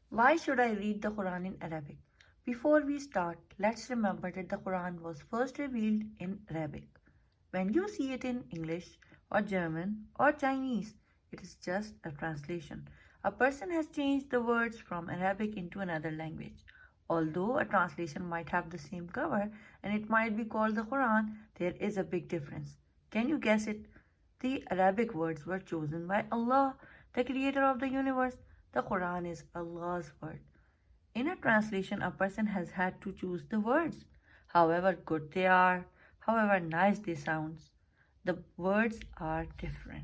Why should I read the Quran in Arabic? Before we start, let's remember that the Quran was first revealed in Arabic. When you see it in English or German or Chinese, it is just a translation. A person has changed the words from Arabic into another language. Although a translation might have the same cover and it might be called the Quran, there is a big difference. Can you guess it? The Arabic words were chosen by Allah, the creator of the universe. The Quran is Allah's word. In a translation, a person has had to choose the words. However good they are, however nice they sound, the words are different.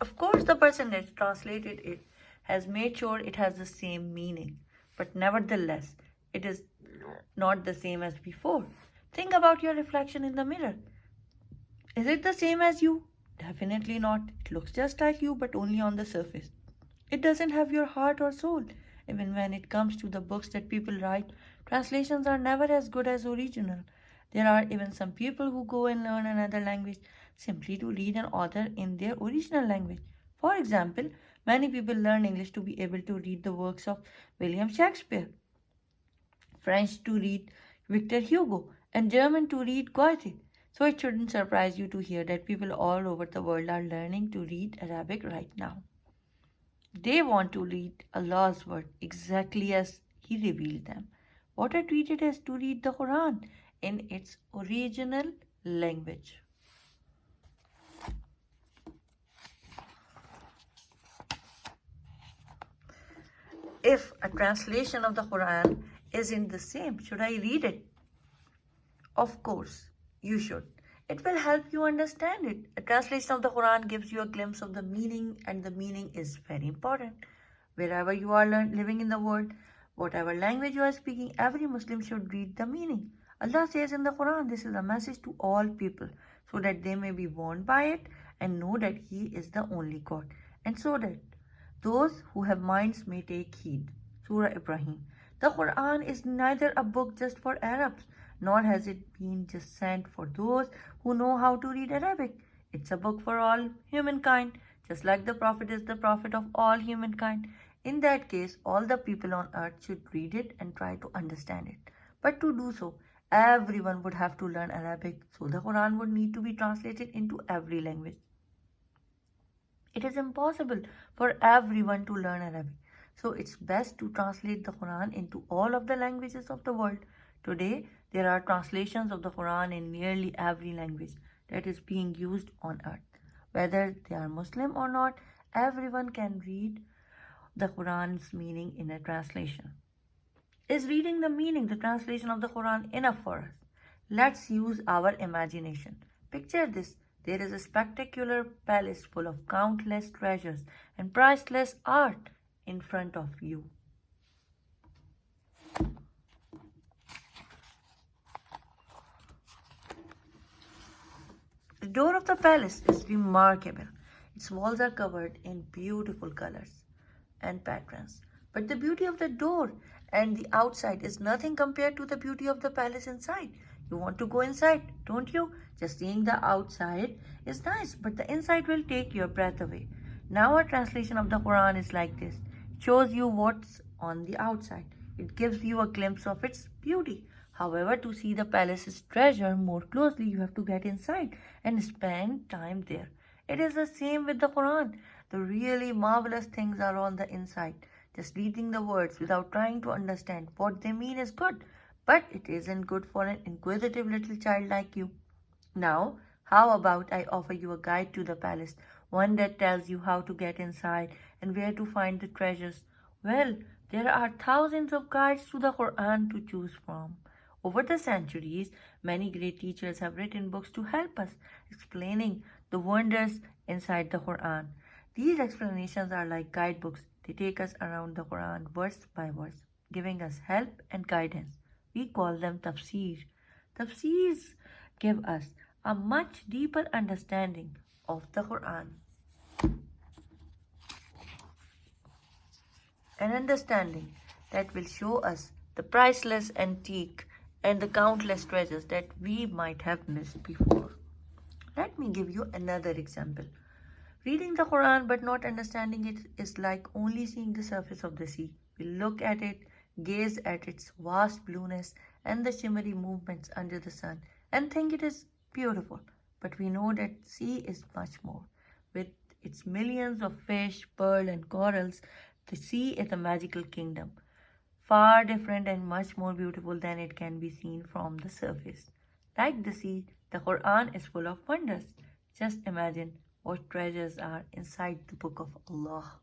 Of course, the person that translated it has made sure it has the same meaning, but nevertheless, it is not the same as before. Think about your reflection in the mirror. Is it the same as you? Definitely not. It looks just like you, but only on the surface. It doesn't have your heart or soul. Even when it comes to the books that people write, translations are never as good as original. There are even some people who go and learn another language simply to read an author in their original language. For example, many people learn English to be able to read the works of William Shakespeare, French to read Victor Hugo, and German to read Goethe. So it shouldn't surprise you to hear that people all over the world are learning to read Arabic right now. They want to read Allah's word exactly as He revealed them. What are treated as to read the Quran in its original language. If a translation of the Quran isn't the same, should I read it? Of course, you should. It will help you understand it. A translation of the Quran gives you a glimpse of the meaning, and the meaning is very important. Wherever you are living in the world, whatever language you are speaking, every Muslim should read the meaning. Allah says in the Quran, this is a message to all people, so that they may be warned by it and know that He is the only God, and so that those who have minds may take heed. Surah Ibrahim. The Quran is neither a book just for Arabs, nor has it been just sent for those who know how to read Arabic. It's a book for all humankind, just like the Prophet is the prophet of all humankind. In that case, all the people on earth should read it and try to understand it. But to do so, everyone would have to learn Arabic, so the Quran would need to be translated into every language. It is impossible for everyone to learn Arabic. So it's best to translate the Quran into all of the languages of the world. Today, there are translations of the Quran in nearly every language that is being used on earth. Whether they are Muslim or not, everyone can read the Quran's meaning in a translation. Is reading the meaning, the translation of the Quran, enough for us? Let's use our imagination. Picture this. There is a spectacular palace full of countless treasures and priceless art in front of you. The door of the palace is remarkable. Its walls are covered in beautiful colors and patterns. But the beauty of the door and the outside is nothing compared to the beauty of the palace inside. You want to go inside, don't you? Just seeing the outside is nice, but the inside will take your breath away. Now, a translation of the Quran is like this. It shows you what's on the outside. It gives you a glimpse of its beauty. However, to see the palace's treasure more closely, you have to get inside and spend time there. It is the same with the Quran. The really marvelous things are on the inside. Just reading the words without trying to understand what they mean is good, but it isn't good for an inquisitive little child like you. Now, how about I offer you a guide to the palace, one that tells you how to get inside and where to find the treasures? Well, there are thousands of guides to the Quran to choose from. Over the centuries, many great teachers have written books to help us, explaining the wonders inside the Quran. These explanations are like guidebooks. They take us around the Quran verse by verse, giving us help and guidance. We call them tafsir. Tafsirs give us a much deeper understanding of the Quran. An understanding that will show us the priceless antique and the countless treasures that we might have missed before. Let me give you another example. Reading the Quran but not understanding it is like only seeing the surface of the sea. We look at it, gaze at its vast blueness and the shimmery movements under the sun, and think it is beautiful. But we know that sea is much more. With its millions of fish, pearl, and corals, the sea is a magical kingdom, far different and much more beautiful than it can be seen from the surface. Like the sea, the Quran is full of wonders. Just imagine what treasures are inside the book of Allah.